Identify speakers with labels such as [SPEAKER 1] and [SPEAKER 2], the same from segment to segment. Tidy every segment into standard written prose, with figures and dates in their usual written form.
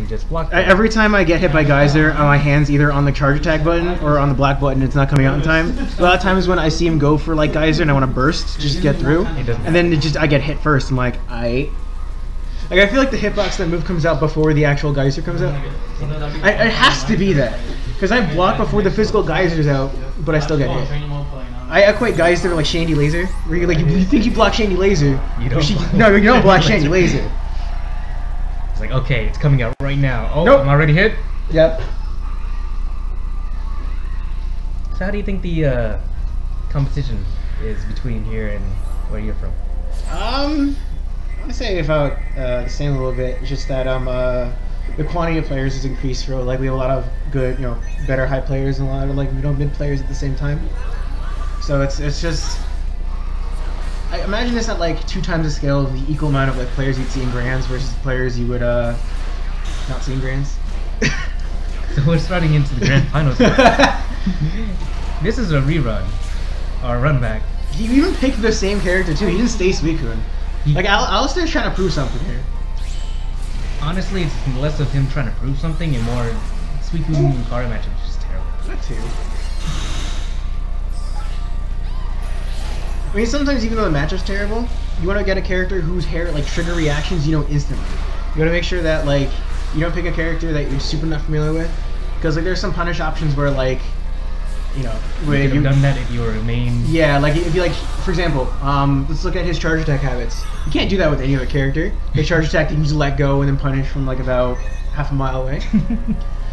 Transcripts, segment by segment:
[SPEAKER 1] you just block.
[SPEAKER 2] Every time I get hit by Geyser, my hand's either on the charge attack button or on the black button. It's not coming out in time. A lot of times when I see him go for like Geyser and I want to burst, just get through, and then I get hit first. I'm like, I feel like the hitbox that move comes out before the actual Geyser comes out. It has to be that, because I block before the physical Geyser's out, but I still get hit. I equate Geyser to like Shandy Laser, where you think you block Shandy Laser. You don't block Shandy Laser.
[SPEAKER 1] It's like, okay, it's coming out right now. Oh,
[SPEAKER 2] nope.
[SPEAKER 1] I'm already hit?
[SPEAKER 2] Yep.
[SPEAKER 1] So how do you think the competition is between here and where you're from?
[SPEAKER 2] I want to say about the same a little bit. It's just that the quantity of players has increased. For like we have a lot of good, better high players and a lot of like mid players at the same time. So it's just, I imagine this at like 2 times the scale of the equal amount of like players you'd see in Grands versus players you would not see in Grands.
[SPEAKER 1] So we're starting into the Grand Finals. This is a rerun, or a run back.
[SPEAKER 2] He even picked the same character too. He didn't stay Suicune. Like Allister's trying to prove something here.
[SPEAKER 1] Honestly, it's less of him trying to prove something and more Suicune and Lucario matchup is just terrible.
[SPEAKER 2] That too. I mean, sometimes even though the matchup's terrible, you want to get a character whose hair like trigger reactions you know instantly. You want to make sure that like you don't pick a character that you're super not familiar with, because like there's some punish options where like
[SPEAKER 1] where you've done that if you're a main.
[SPEAKER 2] Yeah, like if you like, for example, let's look at his charge attack habits. You can't do that with any other character. His charge attack, you can just let go and then punish from like about half a mile away.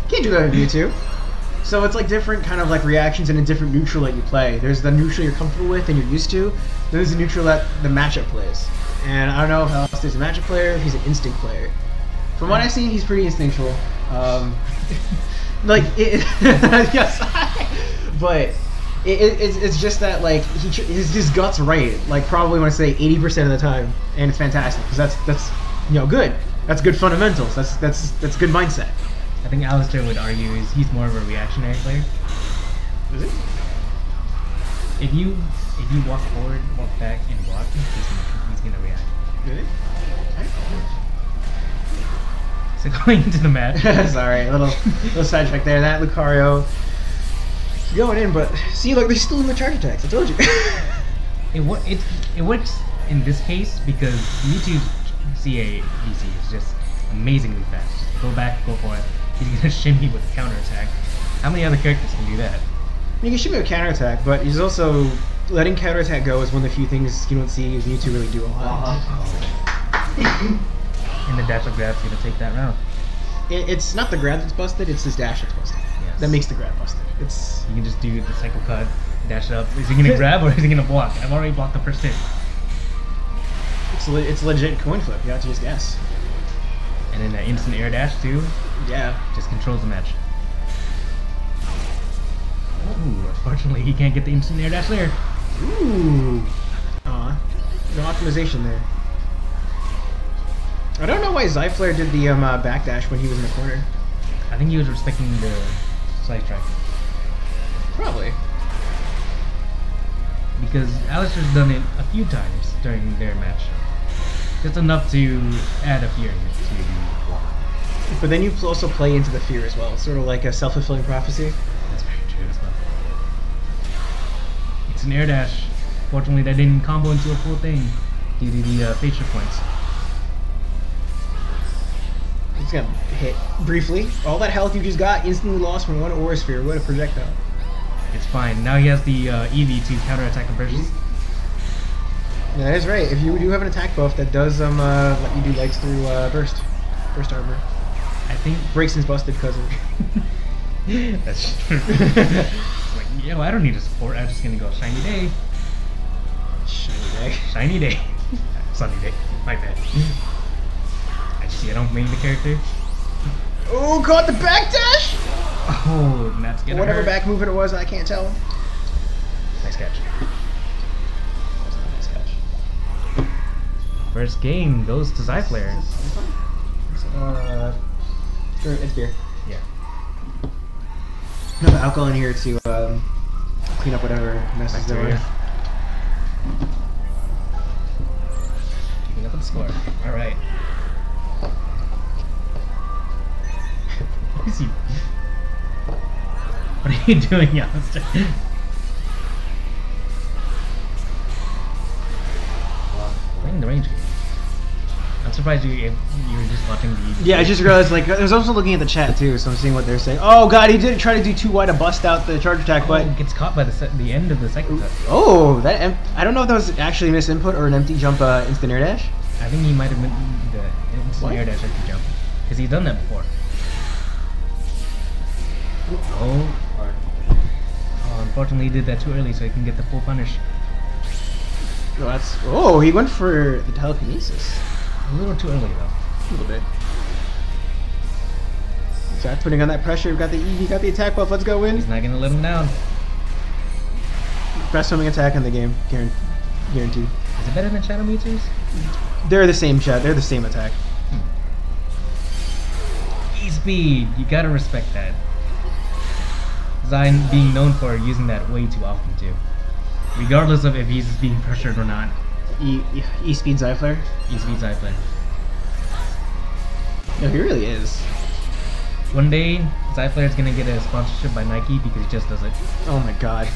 [SPEAKER 2] Can't do that with Mewtwo. So it's like different kind of like reactions and a different neutral that you play. There's the neutral you're comfortable with and you're used to. Then there's the neutral that the matchup plays. And I don't know if Allister's a matchup player, if he's an instinct player. From what I've seen, he's pretty instinctual. Yes, but it's just that like his gut's right. Like probably want to say 80% of the time, and it's fantastic because that's good. That's good fundamentals. That's good mindset.
[SPEAKER 1] I think Allister would argue he's more of a reactionary player.
[SPEAKER 2] Is it?
[SPEAKER 1] If you walk forward, walk back, and block, he's gonna react.
[SPEAKER 2] Really?
[SPEAKER 1] So going into the match.
[SPEAKER 2] Sorry, a little sidetrack there. That Lucario going in, but see, look, they're still in the charge attacks. I told you.
[SPEAKER 1] It works in this case because Mewtwo's CA DC is just amazingly fast. Just go back, go for it. He's gonna shimmy with a counter attack. How many other characters can do that?
[SPEAKER 2] You can shimmy with counter attack, but he's also letting counter attack go is one of the few things you don't see Mewtwo really do a lot.
[SPEAKER 1] And the dash up grab's gonna take that round.
[SPEAKER 2] It's not the grab that's busted, it's his dash that's busted. Yes. That makes the grab busted. It's
[SPEAKER 1] you can just do the cycle cut, dash up. Is he gonna grab or is he gonna block? I've already blocked the first hit.
[SPEAKER 2] It's legit coin flip, you have to just guess.
[SPEAKER 1] And then that instant air dash too.
[SPEAKER 2] Yeah.
[SPEAKER 1] Just controls the match. Ooh, unfortunately he can't get the instant air dash there.
[SPEAKER 2] Ooh. Aw. No optimization there. I don't know why Zyflair did the backdash when he was in the corner.
[SPEAKER 1] I think he was respecting the side track.
[SPEAKER 2] Probably.
[SPEAKER 1] Because Allister's done it a few times during their match. Just enough to add a fear to the block.
[SPEAKER 2] But then you also play into the fear as well. It's sort of like a self-fulfilling prophecy.
[SPEAKER 1] That's very true as well. It's an air dash. Fortunately, that didn't combo into a full thing due to the facial points.
[SPEAKER 2] He's got hit briefly. All that health you just got instantly lost from one Aura Sphere. What a projectile.
[SPEAKER 1] It's fine. Now he has the EV to counterattack conversions.
[SPEAKER 2] Yeah, that is right. If you do have an attack buff that does let you do legs through burst armor.
[SPEAKER 1] I think
[SPEAKER 2] Braixen's busted cousin.
[SPEAKER 1] That's true. It's like, yo, I don't need a support. I'm just gonna go shiny day.
[SPEAKER 2] Shiny day.
[SPEAKER 1] Shiny day. Sunny day. My bad. See, I don't main the character.
[SPEAKER 2] Oh, caught the backdash!
[SPEAKER 1] Oh, and that's gonna
[SPEAKER 2] whatever
[SPEAKER 1] hurt.
[SPEAKER 2] back movement it was, I can't tell.
[SPEAKER 1] Nice catch.
[SPEAKER 2] That's not a nice catch.
[SPEAKER 1] First game goes to Zyflair.
[SPEAKER 2] It's beer.
[SPEAKER 1] Yeah.
[SPEAKER 2] No alcohol in here to clean up whatever messes there were.
[SPEAKER 1] Keeping up with the score. Alright. Is he? What are you doing, Allister? Playing the range game. I'm surprised you were just watching the.
[SPEAKER 2] Yeah, I just realized, like, I was also looking at the chat too, so I'm seeing what they're saying. Oh god, he did try to do too wide to bust out the charge attack, but
[SPEAKER 1] gets caught by the end of the second touch.
[SPEAKER 2] Oh, I don't know if that was actually a misinput or an empty jump instant air dash.
[SPEAKER 1] I think he might have been the instant air dash empty jump, because he's done that before. Oh, unfortunately he did that too early, so he can get the full punish.
[SPEAKER 2] Oh, he went for the telekinesis.
[SPEAKER 1] A little too early though.
[SPEAKER 2] A little bit. Zach putting on that pressure. We've got the Eevee, got the attack buff. Let's go in.
[SPEAKER 1] He's not gonna let him down.
[SPEAKER 2] Best swimming attack in the game, guaranteed.
[SPEAKER 1] Is it better than Shadow Mewtwo's?
[SPEAKER 2] They're the same shot. They're the same attack.
[SPEAKER 1] E-speed, you gotta respect that. Zion being known for using that way too often too. Regardless of if he's being pressured or not.
[SPEAKER 2] E-speed Zyflair?
[SPEAKER 1] E-speed Zyflair.
[SPEAKER 2] No, he really is.
[SPEAKER 1] One day, Zyflair is gonna get a sponsorship by Nike because he just does it.
[SPEAKER 2] Oh my god.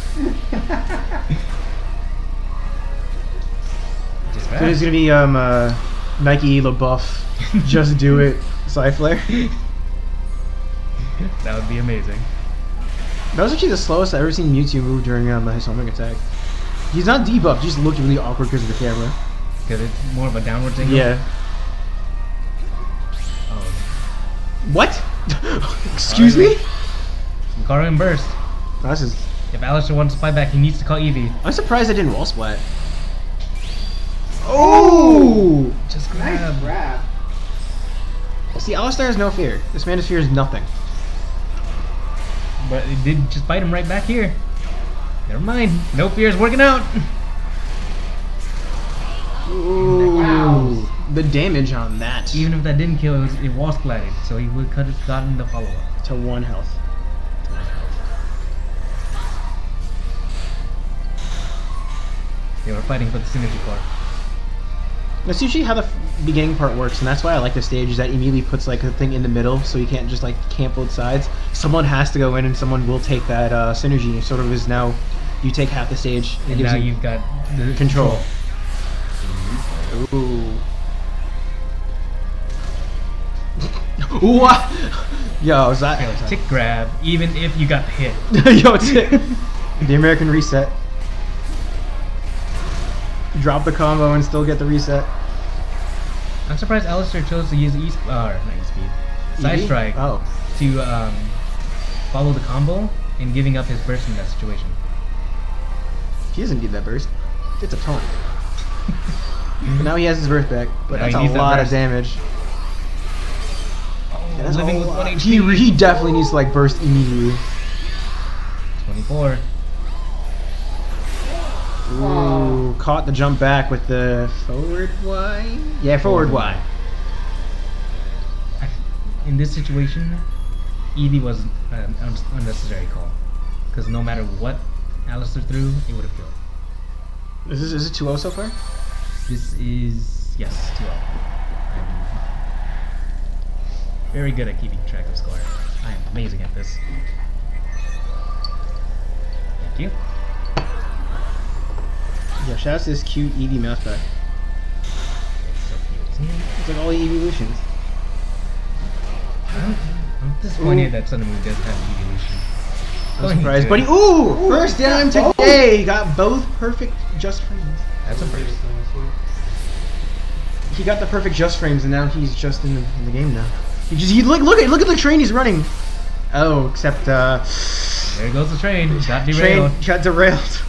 [SPEAKER 2] So it's gonna be Nike LaBeouf, just do it, Zyflair.
[SPEAKER 1] That would be amazing.
[SPEAKER 2] That was actually the slowest I've ever seen Mewtwo move during his homing attack. He's not debuffed, he just looked really awkward because of the camera.
[SPEAKER 1] Because it's more of a downward thing?
[SPEAKER 2] Yeah.
[SPEAKER 1] Oh.
[SPEAKER 2] What? Excuse me?
[SPEAKER 1] Lucario and Burst.
[SPEAKER 2] Oh, this is...
[SPEAKER 1] If Allister wants to fight back, he needs to call Eevee.
[SPEAKER 2] I'm surprised I didn't wall splat. Oh!
[SPEAKER 1] Just grab.
[SPEAKER 2] Nice grab. See, Allister has no fear. This man fears nothing.
[SPEAKER 1] But it did just bite him right back here. Never mind. No fear is working out.
[SPEAKER 2] Ooh. Wow. The damage on that.
[SPEAKER 1] Even if that didn't kill, it wall splatted. So he would have gotten the follow-up.
[SPEAKER 2] To 1 health.
[SPEAKER 1] They were fighting for the synergy core.
[SPEAKER 2] That's usually how the beginning part works, and that's why I like the stage, is that immediately puts like a thing in the middle, so you can't just like camp both sides. Someone has to go in and someone will take that synergy. It sort of is now, you take half the stage.
[SPEAKER 1] And now you've got the
[SPEAKER 2] control. Ooh. What? Yo, is that...
[SPEAKER 1] Tick grab, even if you got the hit.
[SPEAKER 2] Yo, tick. The American reset. Drop the combo and still get the reset.
[SPEAKER 1] I'm surprised Allister chose to use Side Strike to follow the combo and giving up his burst in that situation.
[SPEAKER 2] He doesn't need that burst. It's a taunt. Now he has his burst back, but that's a lot of damage.
[SPEAKER 1] Oh,
[SPEAKER 2] that's
[SPEAKER 1] living with 1 HP.
[SPEAKER 2] He definitely needs to like burst immediately.
[SPEAKER 1] 24.
[SPEAKER 2] Ooh, caught the jump back with the forward Y? Yeah, forward Y.
[SPEAKER 1] In this situation, Eevee was an unnecessary call. Because no matter what Allister threw, it would have killed.
[SPEAKER 2] Is it 2-0 so far?
[SPEAKER 1] This is, yes, 2-0. I'm very good at keeping track of score. I am amazing at this. Thank you.
[SPEAKER 2] Yeah, shout out to this cute Eevee mouse pack.
[SPEAKER 1] It's so cute.
[SPEAKER 2] It's like all the evolutions.
[SPEAKER 1] I'm disappointed that Sun and Moon does have evolution.
[SPEAKER 2] I'm surprised, buddy. Ooh! First time today! Got both perfect just frames.
[SPEAKER 1] That's a first.
[SPEAKER 2] He got the perfect just frames, and now he's just in the game now. He look at the train he's running. Oh, except
[SPEAKER 1] there goes the train. Got derailed.
[SPEAKER 2] Train got derailed.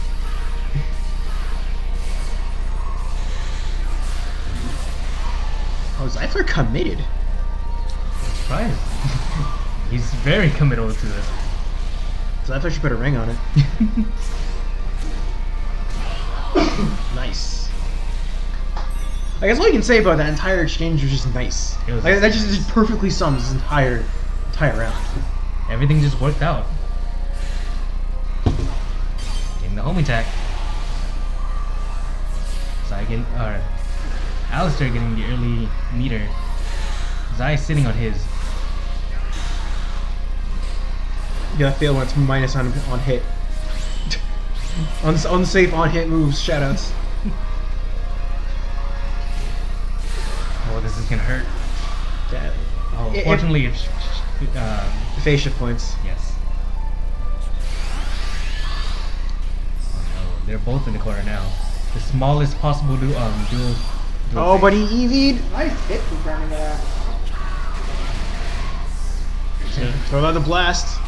[SPEAKER 2] Oh, Zyflair committed.
[SPEAKER 1] I'm surprised. He's very committal to this.
[SPEAKER 2] Zyflair should put a ring on it. Nice. I guess all you can say about that entire exchange was just nice. Like, that just perfectly sums this entire round.
[SPEAKER 1] Everything just worked out. Getting the home attack. Allister getting the early meter. Zai sitting on his.
[SPEAKER 2] You gotta fail when it's minus on hit. Unsafe on hit moves, shoutouts.
[SPEAKER 1] Oh, this is gonna hurt.
[SPEAKER 2] Yeah.
[SPEAKER 1] Oh, fortunately, it's
[SPEAKER 2] phase shift points.
[SPEAKER 1] Yes. Oh no, they're both in the corner now. The smallest possible dual.
[SPEAKER 2] Oh, but he EV'd. Nice hit from grabbing that. Throw out the blast.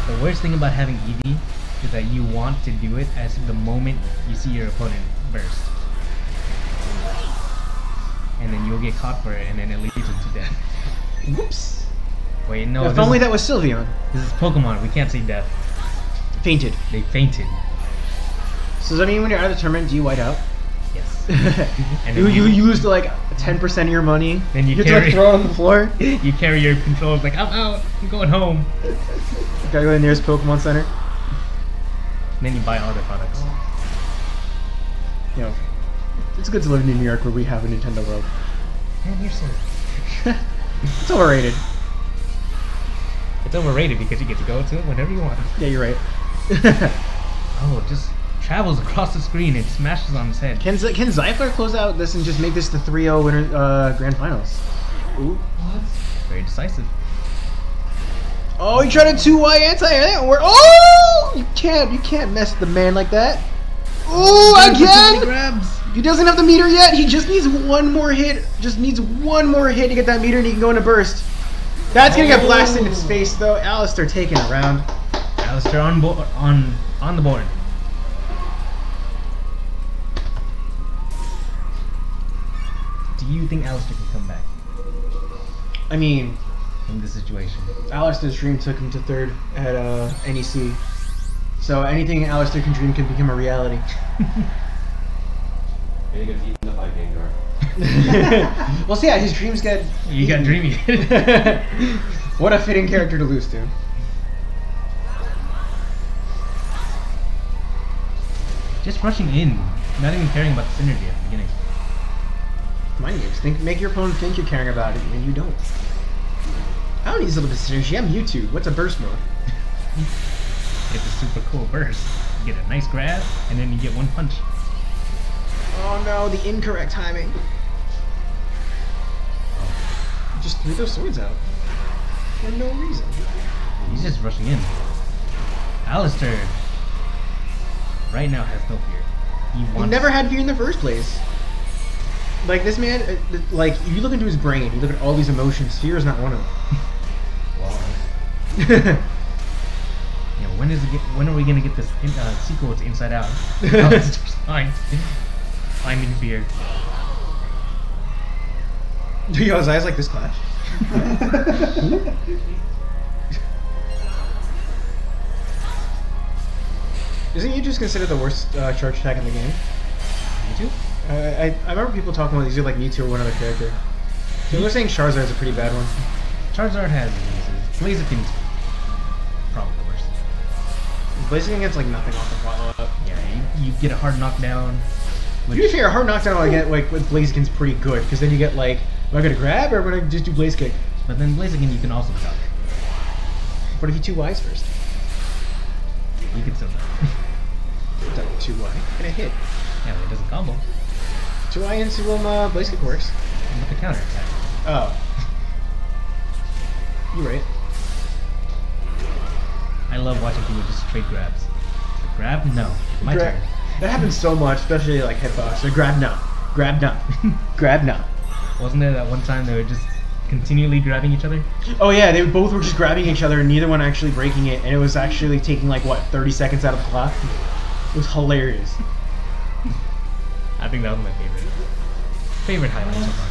[SPEAKER 1] The worst thing about having EV is that you want to do it as the moment you see your opponent burst. And then you'll get caught for it, and then it leads into death.
[SPEAKER 2] Whoops.
[SPEAKER 1] Wait, no.
[SPEAKER 2] If only that was Sylveon.
[SPEAKER 1] This is Pokemon. We can't say death.
[SPEAKER 2] Fainted.
[SPEAKER 1] They fainted.
[SPEAKER 2] So does that mean when you're out of the tournament, do you white out?
[SPEAKER 1] Yes. And
[SPEAKER 2] you lose to like 10% of your money.
[SPEAKER 1] Then you
[SPEAKER 2] have to like, throw it on the floor.
[SPEAKER 1] You carry your controls like, I'm out. I'm going home.
[SPEAKER 2] You gotta go to the nearest Pokemon Center.
[SPEAKER 1] And then you buy all their products.
[SPEAKER 2] You know, it's good to live in New York where we have a Nintendo World.
[SPEAKER 1] Man, you're so...
[SPEAKER 2] It's overrated.
[SPEAKER 1] It's overrated because you get to go to it whenever you want.
[SPEAKER 2] Yeah, you're right.
[SPEAKER 1] Oh, just travels across the screen and smashes on his head.
[SPEAKER 2] Can Zyflair close out this and just make this the 3-0 winner Grand Finals? Ooh.
[SPEAKER 1] What? Very decisive.
[SPEAKER 2] Oh, he tried a 2Y anti-air. Oh! You can't mess with the man like that. Oh, again!
[SPEAKER 1] Grabs.
[SPEAKER 2] He doesn't have the meter yet. He just needs one more hit. Just needs one more hit to get that meter, and he can go into burst. That's gonna get blasted in his face, though. Allister taking it around.
[SPEAKER 1] Allister on the board. Do you think Allister can come back?
[SPEAKER 2] I mean,
[SPEAKER 1] in this situation,
[SPEAKER 2] Allister's dream took him to third at NEC. So anything Allister can dream can become a reality.
[SPEAKER 3] And he gets eaten up by Gengar.
[SPEAKER 2] Well, so yeah, his dreams get.
[SPEAKER 1] You got dreamy.
[SPEAKER 2] What a fitting character to lose to.
[SPEAKER 1] Just rushing in, not even caring about the synergy at the beginning.
[SPEAKER 2] Mind games. Make your opponent think you're caring about it when you don't. I don't need a little bit of synergy. I'm Mewtwo. What's a burst mode?
[SPEAKER 1] It's a super cool burst. You get a nice grab, and then you get one punch.
[SPEAKER 2] Oh no, the incorrect timing. Just threw those swords out. For no reason.
[SPEAKER 1] He's just rushing in. Allister right now has no fear.
[SPEAKER 2] He never had fear in the first place. Like this man, like if you look into his brain, you look at all these emotions, fear is not one of them.
[SPEAKER 1] Wow. You know, when are we gonna get this sequel to Inside Out? Allister's finding fear.
[SPEAKER 2] Yo, his eyes like this clash. Isn't you just considered the worst charge attack in the game?
[SPEAKER 1] Mewtwo?
[SPEAKER 2] I remember people talking about these are like Mewtwo or one other character. So they're saying Charizard's a pretty bad one.
[SPEAKER 1] Charizard has uses. Blaziken's probably the worst.
[SPEAKER 2] Blaziken gets like nothing off the follow-up.
[SPEAKER 1] Yeah, you get a hard knockdown.
[SPEAKER 2] To be fair, a hard knockdown I get like with Blaziken's pretty good because then you get like, am I gonna grab or am I gonna just do Blaze Kick?
[SPEAKER 1] But then Blaziken you can also duck.
[SPEAKER 2] What if you 2Ys first?
[SPEAKER 1] You can still duck.
[SPEAKER 2] Duck 2Y and a hit.
[SPEAKER 1] Yeah, but it doesn't combo.
[SPEAKER 2] 2Y into Blaze Kick works.
[SPEAKER 1] And with the counter attack.
[SPEAKER 2] Oh. You're right.
[SPEAKER 1] I love watching people just straight grabs. Grab? No. My turn.
[SPEAKER 2] That happens so much, especially like hitbox. So grab no. Grab no. Grab no.
[SPEAKER 1] Wasn't there that one time they were just continually grabbing each other?
[SPEAKER 2] Oh yeah, they both were just grabbing each other and neither one actually breaking it, and it was actually taking like what, 30 seconds out of the clock? It was hilarious.
[SPEAKER 1] I think that was my favorite highlight so far.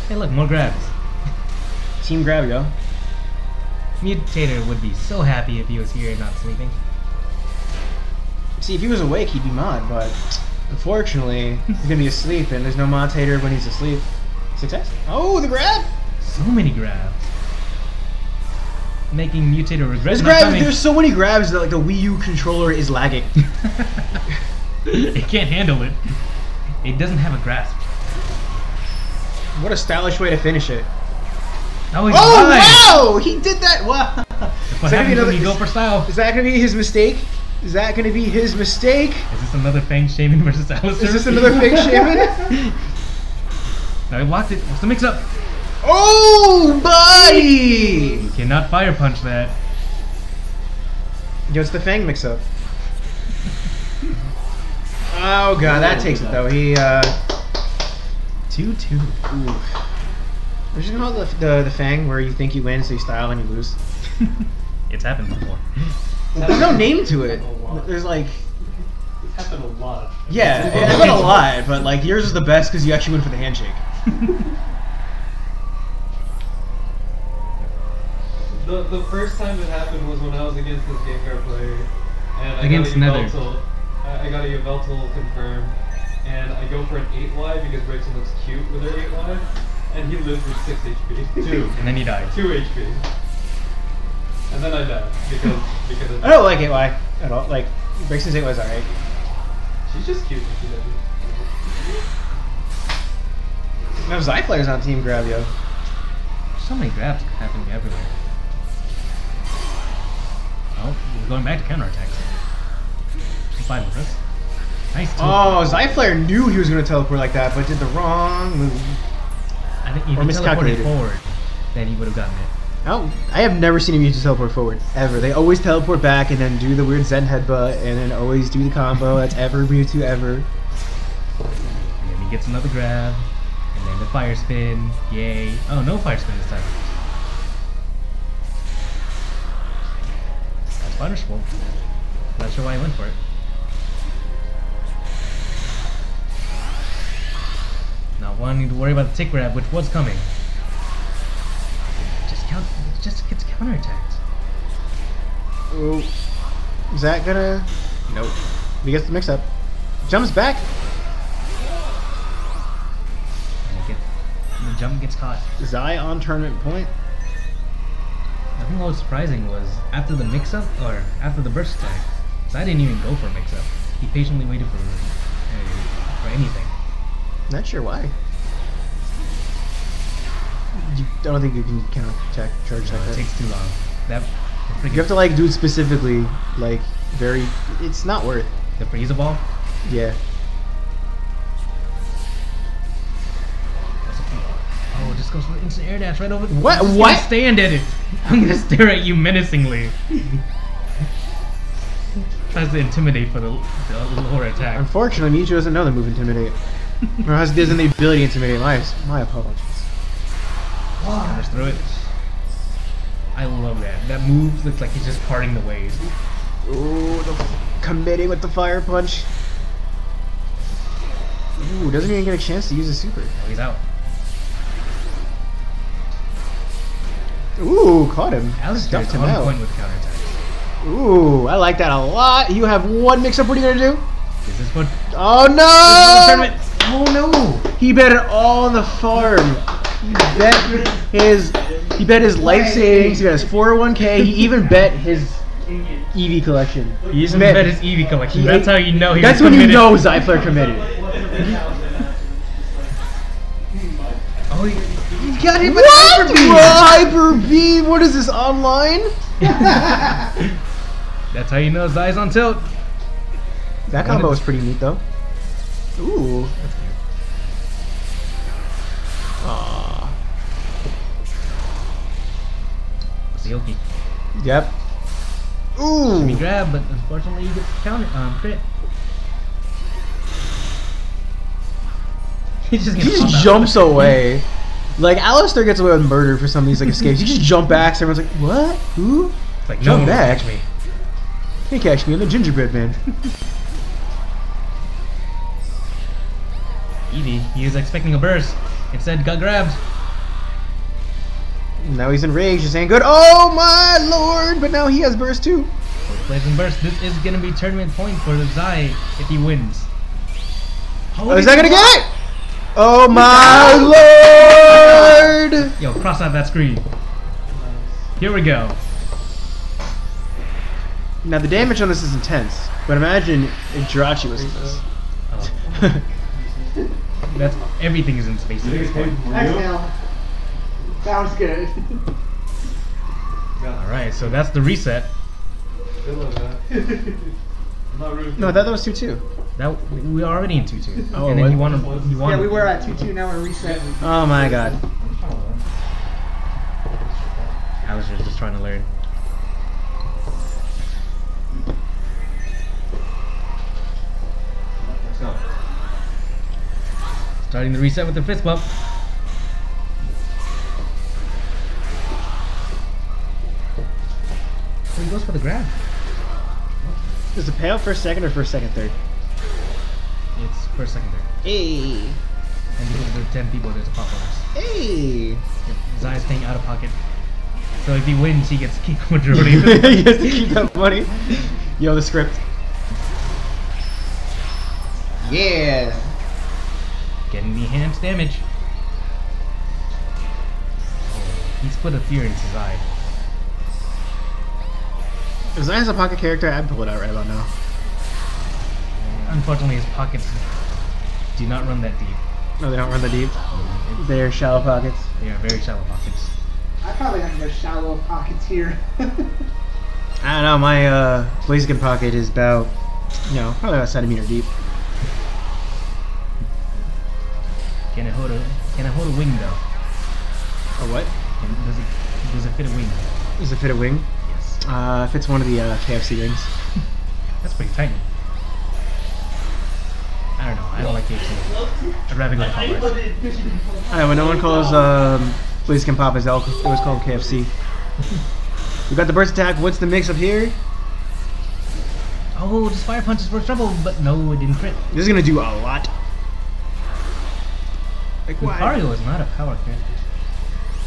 [SPEAKER 1] Hey look, more grabs.
[SPEAKER 2] Team grab, yo.
[SPEAKER 1] Mutator would be so happy if he was here and not sleeping.
[SPEAKER 2] See, if he was awake, he'd be mod, but unfortunately, he's gonna be asleep, and there's no Mutator when he's asleep. Success? Oh, the grab!
[SPEAKER 1] So many grabs. Making Mutator regret
[SPEAKER 2] This
[SPEAKER 1] not
[SPEAKER 2] grab,
[SPEAKER 1] coming.
[SPEAKER 2] there's so many grabs that like the Wii U controller is lagging.
[SPEAKER 1] It can't handle it. It doesn't have a grasp.
[SPEAKER 2] What a stylish way to finish it.
[SPEAKER 1] Oh, he's
[SPEAKER 2] Oh
[SPEAKER 1] alive.
[SPEAKER 2] wow! He did that! Wow!
[SPEAKER 1] That's what
[SPEAKER 2] Is that gonna be
[SPEAKER 1] happens when
[SPEAKER 2] another-
[SPEAKER 1] you go for style.
[SPEAKER 2] Is that gonna be his mistake? Is that gonna be his mistake?
[SPEAKER 1] Is this another Fang Shaman versus Allister?
[SPEAKER 2] Is this another fake shaman?
[SPEAKER 1] No, he blocked it. What's the mix-up?
[SPEAKER 2] Oh, buddy!
[SPEAKER 1] You cannot fire punch that.
[SPEAKER 2] Yo, it's the Fang mix-up. Oh god, that takes it though. He
[SPEAKER 1] 2-2.
[SPEAKER 2] Ooh. I'm just gonna call it the Fang where you think you win, so you style and you lose.
[SPEAKER 1] It's happened before.
[SPEAKER 2] There's no name to it. There's like,
[SPEAKER 3] It's happened a lot.
[SPEAKER 2] yeah, it's happened a lot, but like yours is the best because you actually went for the handshake.
[SPEAKER 3] The first time it happened was when I was against this Gengar player, and I
[SPEAKER 1] Against
[SPEAKER 3] got a
[SPEAKER 1] Nether.
[SPEAKER 3] Yveltal. I got a Yveltal confirmed, and I go for an 8Y because Rachel looks cute with her 8Y, and he lives with 6 HP. 2.
[SPEAKER 1] And then he died.
[SPEAKER 3] 2 HP. And then I died because of
[SPEAKER 2] I don't like 8Y at all. Like, Braxton's 8Y is alright.
[SPEAKER 3] She's just cute when she does it.
[SPEAKER 2] No, Zyflair's on Team Grab, yo.
[SPEAKER 1] So many grabs happening everywhere. Oh, we're going back to counterattacks. She's fine with us. Nice.
[SPEAKER 2] Oh, Zyflair knew he was gonna teleport like that, but did the wrong move.
[SPEAKER 1] I think if
[SPEAKER 2] or
[SPEAKER 1] he teleported
[SPEAKER 2] miscalculated.
[SPEAKER 1] forward, then he would have gotten it.
[SPEAKER 2] Oh, I have never seen him use to teleport forward, ever. They always teleport back and then do the weird Zen headbutt and then always do the combo. That's ever Mewtwo ever.
[SPEAKER 1] And then he gets another grab. And then the fire spin. Yay. Oh, no fire spin this time. That's punishable. Not sure why he went for it. Not wanting to worry about the tick grab, which was coming. Just gets counterattacked.
[SPEAKER 2] Oh, is that gonna? Nope. He gets the mix-up. Jumps back.
[SPEAKER 1] And the jump gets caught.
[SPEAKER 2] Zy on tournament point.
[SPEAKER 1] I think what was surprising was after the mix-up, or after the burst attack, Zy didn't even go for a mix-up. He patiently waited for anything.
[SPEAKER 2] Not sure why. I don't think you can counter attack, charge attack.
[SPEAKER 1] It
[SPEAKER 2] that.
[SPEAKER 1] takes too long. That
[SPEAKER 2] You have to like do it specifically, like very. It's not worth.
[SPEAKER 1] the freeze ball.
[SPEAKER 2] Yeah.
[SPEAKER 1] Oh, it just goes for instant air dash right over.
[SPEAKER 2] What?
[SPEAKER 1] I'm just
[SPEAKER 2] What?
[SPEAKER 1] gonna stand at it. I'm gonna stare at you menacingly. Tries to intimidate for the lower attack.
[SPEAKER 2] Unfortunately, Mewtwo doesn't know the move Intimidate. Or doesn't the ability to Intimidate. My apologies.
[SPEAKER 1] Counters through it. I love that. That move looks like he's just parting the waves.
[SPEAKER 2] Ooh, committing with the fire punch. Ooh, doesn't even get a chance to use a super.
[SPEAKER 1] Oh, he's out.
[SPEAKER 2] Ooh, caught him.
[SPEAKER 1] Allister's
[SPEAKER 2] Stuffed him
[SPEAKER 1] on
[SPEAKER 2] out.
[SPEAKER 1] point with counterattacks.
[SPEAKER 2] Ooh, I like that a lot. You have one mix-up. What are you gonna do?
[SPEAKER 1] This is what.
[SPEAKER 2] Oh
[SPEAKER 1] This
[SPEAKER 2] no!
[SPEAKER 1] is the tournament. Oh no!
[SPEAKER 2] He bet it all on the farm. He bet his life savings. He bet his 401k. He even bet his EV collection.
[SPEAKER 1] He even
[SPEAKER 2] Man,
[SPEAKER 1] bet his EV collection.
[SPEAKER 2] he-
[SPEAKER 1] That's how you know he's
[SPEAKER 2] That's when you
[SPEAKER 1] committed.
[SPEAKER 2] know Zyflair committed.
[SPEAKER 1] Oh,
[SPEAKER 2] He got hit with Hyper Beam. What is this, online?
[SPEAKER 1] that's how you know his eyes on tilt.
[SPEAKER 2] That combo was pretty neat though. Ooh. Aww.
[SPEAKER 1] Seoki.
[SPEAKER 2] Yep. Ooh.
[SPEAKER 1] He grab, but unfortunately he gets counter crit. He just
[SPEAKER 2] Jumps away. Like Allister gets away with murder for some of these like escapes. You just jump back, so everyone's like, "What? Who?
[SPEAKER 1] It's like
[SPEAKER 2] Jump
[SPEAKER 1] no one will
[SPEAKER 2] back.
[SPEAKER 1] catch me.
[SPEAKER 2] Can't catch me! I'm the gingerbread man."
[SPEAKER 1] Eevee, he was expecting a burst. Instead, got grabbed.
[SPEAKER 2] Now he's enraged. Just ain't good. Oh my lord! But now he has burst too.
[SPEAKER 1] Both plays and burst. This is gonna be tournament point for Zy if he wins.
[SPEAKER 2] Oh, is that gonna get it? Oh my lord!
[SPEAKER 1] Yo, cross out that screen. Here we go.
[SPEAKER 2] Now the damage on this is intense, but imagine if Jirachi was in this.
[SPEAKER 1] Oh. That's everything is in space at this point.
[SPEAKER 4] Sounds good.
[SPEAKER 1] Alright, so that's the reset.
[SPEAKER 3] Good luck, man. I'm not rooting for
[SPEAKER 2] No,
[SPEAKER 3] you.
[SPEAKER 2] that was 2-2.
[SPEAKER 1] That we were already in 2-2.
[SPEAKER 2] Oh,
[SPEAKER 1] and then
[SPEAKER 2] what?
[SPEAKER 1] he won.
[SPEAKER 4] Yeah, we were at 2-2, now we're reset.
[SPEAKER 2] Oh my god.
[SPEAKER 1] Allister's just trying to learn. So, starting the reset with the fist bump. So he goes for the grab.
[SPEAKER 2] Is the payout first second or first second third?
[SPEAKER 1] It's first, second, third.
[SPEAKER 2] Hey.
[SPEAKER 1] And because of the 10 people, there's a pop bonus.
[SPEAKER 2] Hey.
[SPEAKER 1] Zai's staying out of pocket. So if he wins, he gets to keep the majority of
[SPEAKER 2] He
[SPEAKER 1] it.
[SPEAKER 2] has to keep that money. Yo, the script. Yeah.
[SPEAKER 1] Getting the enhanced damage. He's put a fear into Zai.
[SPEAKER 2] If Zion has a pocket character, I'd pull it out right about now.
[SPEAKER 1] Unfortunately, his pockets do not run that deep.
[SPEAKER 2] No, they don't run the deep. They're shallow pockets.
[SPEAKER 1] They are very shallow pockets.
[SPEAKER 4] I probably have the shallow pockets here.
[SPEAKER 2] I don't know, my Blaziken pocket is about, probably about a centimeter deep.
[SPEAKER 1] Can it hold a wing though?
[SPEAKER 2] A what?
[SPEAKER 1] Does it fit a wing?
[SPEAKER 2] Does it fit a wing?
[SPEAKER 1] Yes.
[SPEAKER 2] Fits one of the KFC wings.
[SPEAKER 1] That's pretty tiny. I don't know. I don't like KFC. I'd rather go to Popeyes.
[SPEAKER 2] I know, when no one calls Blaziken Popeyes, it was called KFC. We got the burst attack. What's the mix up here?
[SPEAKER 1] Oh, just fire punches for trouble, but no, it didn't crit.
[SPEAKER 2] This is gonna do a lot. Like, why?
[SPEAKER 1] Lucario is not a power character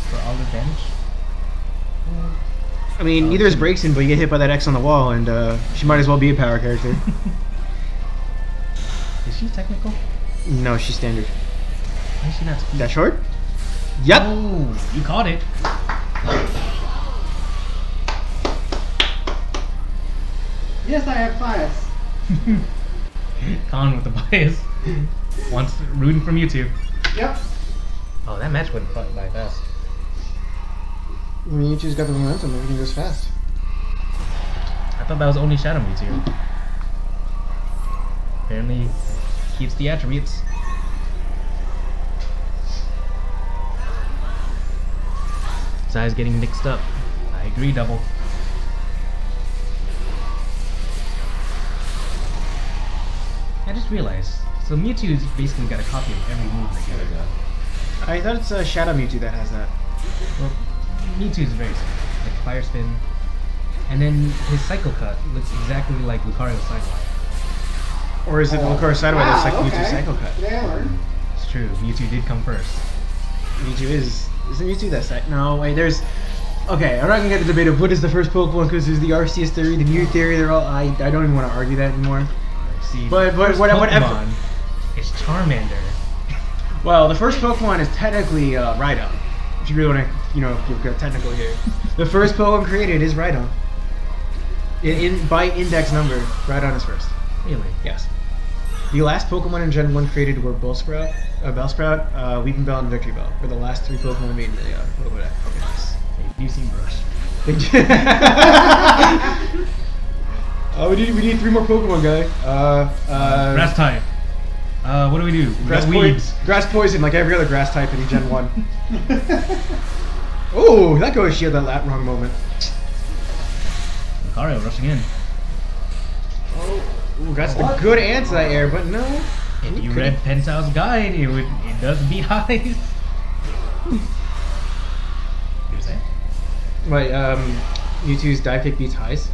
[SPEAKER 1] for all the damage.
[SPEAKER 2] I mean, neither is Breakson, but you get hit by that X on the wall, and she might as well be a power character.
[SPEAKER 1] Is she technical?
[SPEAKER 2] No, she's standard.
[SPEAKER 1] Why is she not?
[SPEAKER 2] That short? Yep.
[SPEAKER 1] Oh, you caught it.
[SPEAKER 4] Yes, I have bias.
[SPEAKER 1] Con with the bias. Wants rooting from Mewtwo.
[SPEAKER 4] Yep.
[SPEAKER 1] Oh, that match went by fast.
[SPEAKER 2] Mewtwo's got the momentum, everything goes fast.
[SPEAKER 1] I thought that was only Shadow Mewtwo. Apparently, keeps the attributes. Zai's getting mixed up. I agree, double. I just realized. So Mewtwo's basically got a copy of every move that you got.
[SPEAKER 2] I thought it's Shadow Mewtwo that has that.
[SPEAKER 1] Well, Mewtwo is very similar. Like Fire Spin. And then his Cycle Cut looks exactly like Lucario's Sideway.
[SPEAKER 2] Or is it Lucario Sideway that's like Mewtwo's
[SPEAKER 4] okay.
[SPEAKER 2] Cycle Cut?
[SPEAKER 4] Yeah, I learned.
[SPEAKER 1] It's true, Mewtwo did come first.
[SPEAKER 2] Mewtwo is... Isn't Mewtwo that side? No, wait, there's... Okay, I'm not gonna get a debate of what is the first Pokemon, because there's the Arceus theory, the Mew theory, they're all... I don't even want to argue that anymore.
[SPEAKER 1] See,
[SPEAKER 2] But
[SPEAKER 1] first
[SPEAKER 2] whatever...
[SPEAKER 1] Pokemon is Charmander.
[SPEAKER 2] Well, the first Pokemon is technically Rhydon. If you really want to, get technical here. The first Pokemon created is Rhydon. By index number, Rhydon is first.
[SPEAKER 1] Really?
[SPEAKER 2] Yes. The last Pokemon in Gen 1 created were Bellsprout, Weeping Bell, and Victory Bell. Were the last three Pokemon made in the Pokédex.
[SPEAKER 1] Hey, you seem brush.
[SPEAKER 2] We need three more Pokemon, guy.
[SPEAKER 1] Grass type. What do we do? We
[SPEAKER 2] Grass,
[SPEAKER 1] got weeds.
[SPEAKER 2] grass poison, like every other grass type in Gen 1. Oh, that goes shield that wrong moment.
[SPEAKER 1] Lucario rushing in.
[SPEAKER 2] Ooh, that's a good anti-air, but no.
[SPEAKER 1] If you read Pensao's guide, it does beat highs. You were saying?
[SPEAKER 2] Wait, Mewtwo's dive kick beats highs?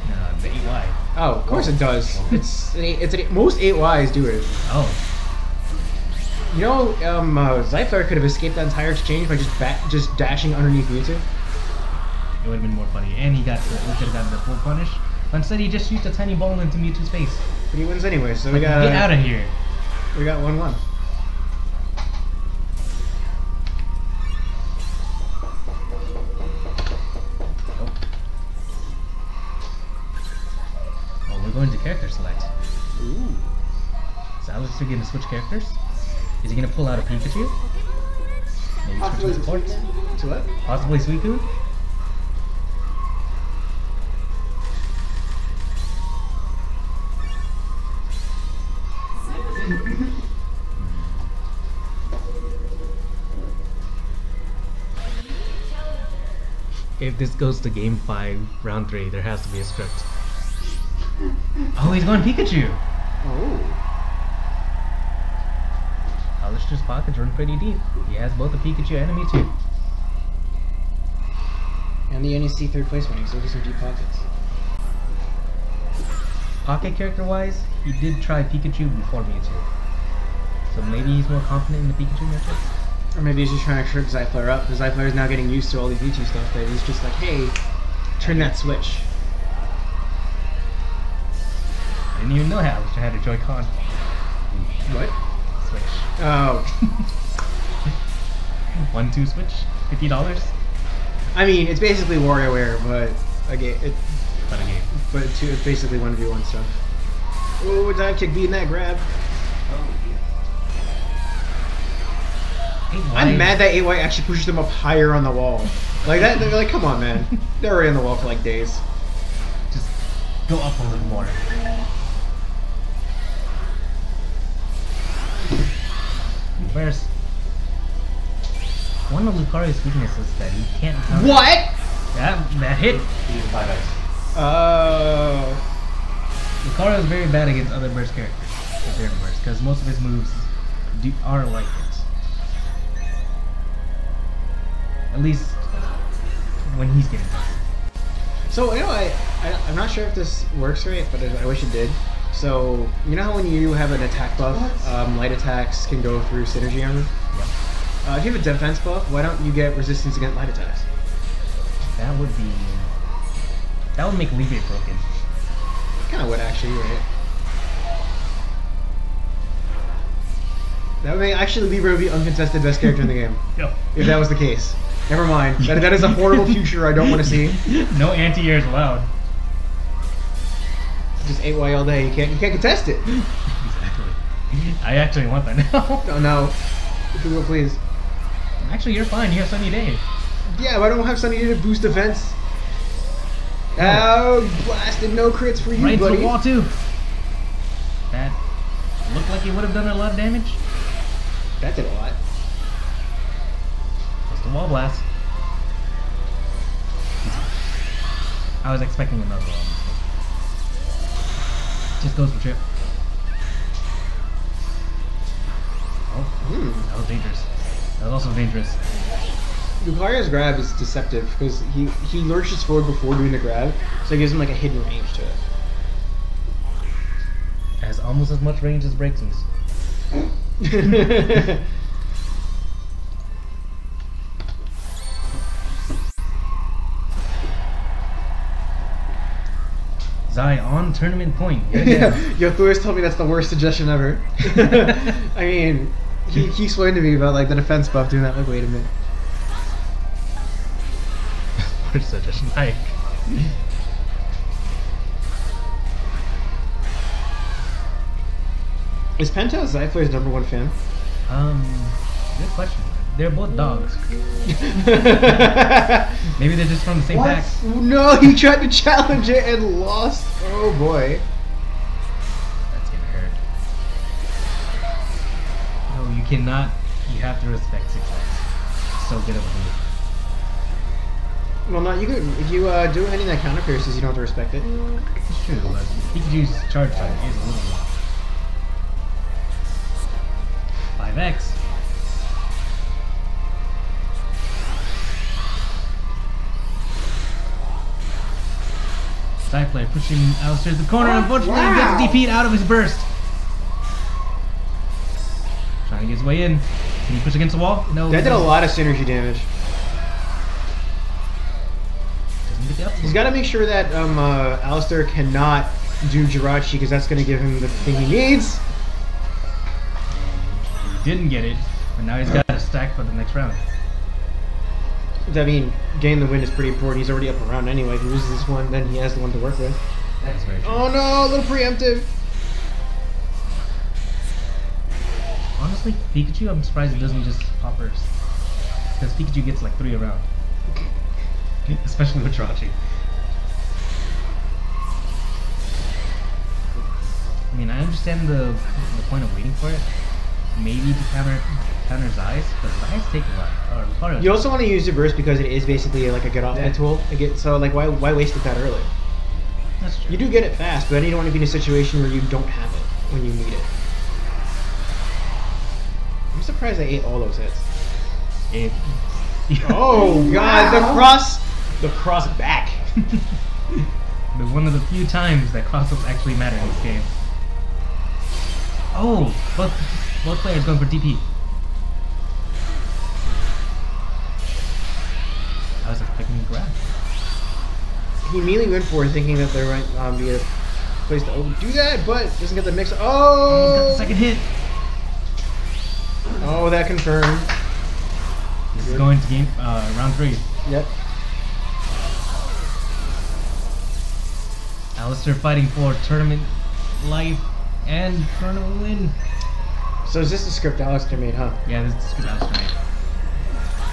[SPEAKER 1] No, the 8Y.
[SPEAKER 2] Oh, of course it does. Most 8Ys do it.
[SPEAKER 1] Oh.
[SPEAKER 2] You know, Zyflair could have escaped that entire exchange by just dashing underneath Mewtwo.
[SPEAKER 1] It would have been more funny. And he could have gotten the full punish. But instead, he just shoots a tiny ball into Mewtwo's face.
[SPEAKER 2] But he wins anyway, so
[SPEAKER 1] Like,
[SPEAKER 2] we got...
[SPEAKER 1] get out of here.
[SPEAKER 2] We got 1-1.
[SPEAKER 1] Oh, we're going to character select.
[SPEAKER 2] Ooh.
[SPEAKER 1] Is Allister going to switch characters? Is he going to pull out a Pikachu? Maybe
[SPEAKER 4] Possibly
[SPEAKER 1] switch
[SPEAKER 4] the
[SPEAKER 1] to support.
[SPEAKER 4] Suicune.
[SPEAKER 2] To what?
[SPEAKER 1] Possibly Suicune? If this goes to game 5, round 3, there has to be a script. Oh, he's going Pikachu!
[SPEAKER 2] Oh.
[SPEAKER 1] Allister's pockets run pretty deep. He has both a Pikachu and a Mewtwo.
[SPEAKER 2] And the NEC third place winning, so there's some deep pockets.
[SPEAKER 1] Pocket character-wise, he did try Pikachu before Mewtwo. So maybe he's more confident in the Pikachu matchup?
[SPEAKER 2] Or maybe he's just trying to trip Zyflair up, because Zyflair is now getting used to all these Mewtwo stuff that he's just like, hey, turn that switch.
[SPEAKER 1] I didn't even know how Allister had a Joy-Con.
[SPEAKER 2] What?
[SPEAKER 1] Switch.
[SPEAKER 2] Oh.
[SPEAKER 1] 1-2 switch? $50?
[SPEAKER 2] I mean, it's basically WarioWare, but again,
[SPEAKER 1] But a game.
[SPEAKER 2] but it's basically 1v1 stuff. Oh, dive kick beating that grab. I'm mad that AY actually pushes them up higher on the wall. Like that, they're like, come on, man. They're already on the wall for like days.
[SPEAKER 1] Just go up a little more. Reverse. One of Lucario's weaknesses is that he can't counter.
[SPEAKER 2] What?
[SPEAKER 1] That hit.
[SPEAKER 3] He's 5x.
[SPEAKER 1] Lucario is very bad against other burst characters. Because most of his moves are like it. At least when he's getting hurt.
[SPEAKER 2] So, you know, I'm not sure if this works right, but I wish it did. So, you know how when you have an attack buff, light attacks can go through synergy armor?
[SPEAKER 1] Yep.
[SPEAKER 2] If you have a defense buff, why don't you get resistance against light attacks?
[SPEAKER 1] That would make Leave broken.
[SPEAKER 2] Kind of would actually, right? That would make actually Libra would be uncontested best character in the game.
[SPEAKER 1] Yep.
[SPEAKER 2] If that was the case. Never mind. That is a horrible future I don't want to see.
[SPEAKER 1] No anti-airs allowed.
[SPEAKER 2] Just 8Y all day. You can't contest it.
[SPEAKER 1] Exactly. I actually want that now.
[SPEAKER 2] Oh no. If you will, please.
[SPEAKER 1] Actually, you're fine. You have Sunny Day.
[SPEAKER 2] Yeah, but I don't have something to boost defense. Oh, blasted no crits for you,
[SPEAKER 1] Right to
[SPEAKER 2] buddy.
[SPEAKER 1] the wall too. That looked like it would have done a lot of damage.
[SPEAKER 2] That did a lot.
[SPEAKER 1] Just a wall blast. I was expecting another one. Just goes for trip. Oh, that was dangerous. That was also dangerous.
[SPEAKER 2] Lucario's grab is deceptive because he lurches forward before doing the grab, so it gives him like a hidden range to it.
[SPEAKER 1] It has almost as much range as Breakson's. Zai on tournament point.
[SPEAKER 2] Yeah. Yo, Thor's told me that's the worst suggestion ever. I mean, he explained to me about like the defense buff doing that. Like, wait a minute.
[SPEAKER 1] Worst suggestion. Like.
[SPEAKER 2] Is Penta Zyflair's #1 fan?
[SPEAKER 1] Good question. They're both dogs. Maybe they're just from the same pack.
[SPEAKER 2] No, he tried to challenge it and lost. Oh boy.
[SPEAKER 1] That's gonna hurt. No, you cannot. You have to respect 6x. So good of a move.
[SPEAKER 2] Well, not you could. If you do anything that counter pierces, you don't have to respect it.
[SPEAKER 1] It's true, but Pikachu's charge time is a little long. 5x. Zyflair pushing Allister to the corner. Unfortunately, he gets DP'd out of his burst. Trying to get his way in. Can he push against the wall? No.
[SPEAKER 2] That did a lot of synergy damage.
[SPEAKER 1] Doesn't get the up.
[SPEAKER 2] He's got to make sure that Allister cannot do Jirachi because that's going to give him the thing he needs.
[SPEAKER 1] He didn't get it, but now he's got to stack for the next round.
[SPEAKER 2] I mean, getting the win is pretty important. He's already up a round anyway. If he loses this one, then he has the one to work with.
[SPEAKER 1] That's very true.
[SPEAKER 2] Oh no, a little preemptive.
[SPEAKER 1] Honestly, Pikachu, I'm surprised he doesn't just pop first. Because Pikachu gets like 3 around. Especially with Jirachi. I mean, I understand the point of waiting for it. Maybe to counter Zy's, but Zy's take a lot. Or Lucario
[SPEAKER 2] You also want to use the burst because it is basically like a get off
[SPEAKER 3] Yeah.
[SPEAKER 2] tool. So like why waste it that early?
[SPEAKER 1] That's true.
[SPEAKER 2] You do get it fast, but then you don't want to be in a situation where you don't have it when you need it. I'm surprised I ate all those hits.
[SPEAKER 1] It,
[SPEAKER 2] Oh god, the cross back.
[SPEAKER 1] But one of the few times that crossups actually matter in this game. Oh, both players going for DP. I was expecting a grab.
[SPEAKER 2] He immediately went for it, thinking that there might be a place to do that, but doesn't get the mix. Oh!
[SPEAKER 1] Almost got the second hit.
[SPEAKER 2] Oh, that confirmed.
[SPEAKER 1] This is going to game round 3.
[SPEAKER 2] Yep.
[SPEAKER 1] Allister fighting for tournament life and tournament win.
[SPEAKER 2] So is this the script Allister made, huh?
[SPEAKER 1] Yeah, this is Allister made.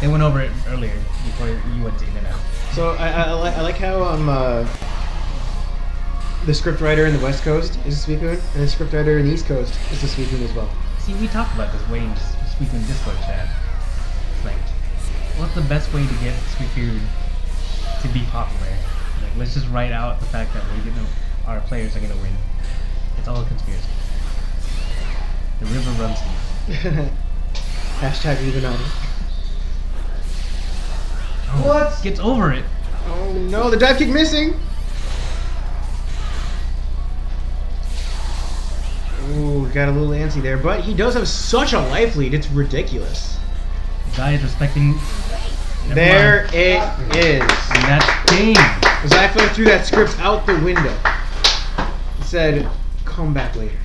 [SPEAKER 1] They went over it earlier before you went in and out.
[SPEAKER 2] So I like how the scriptwriter in the West Coast is a Suicune, and the scriptwriter in the East Coast is a Suicune as well.
[SPEAKER 1] See, we talked about this way in Suicune Discord chat. Like, what's the best way to get Suicune to be popular? Like, let's just write out the fact that our players are gonna win. It's all a conspiracy. The river runs deep.
[SPEAKER 2] Hashtag Illuminati.
[SPEAKER 1] Oh,
[SPEAKER 4] What?
[SPEAKER 1] Gets over it.
[SPEAKER 2] Oh no, the dive kick missing! Ooh, got a little antsy there, but he does have such a life lead, it's ridiculous.
[SPEAKER 1] Guy is respecting. Never
[SPEAKER 2] There
[SPEAKER 1] mind.
[SPEAKER 2] it is.
[SPEAKER 1] And that's game.
[SPEAKER 2] Zyflair threw that script out the window. He said, come back later.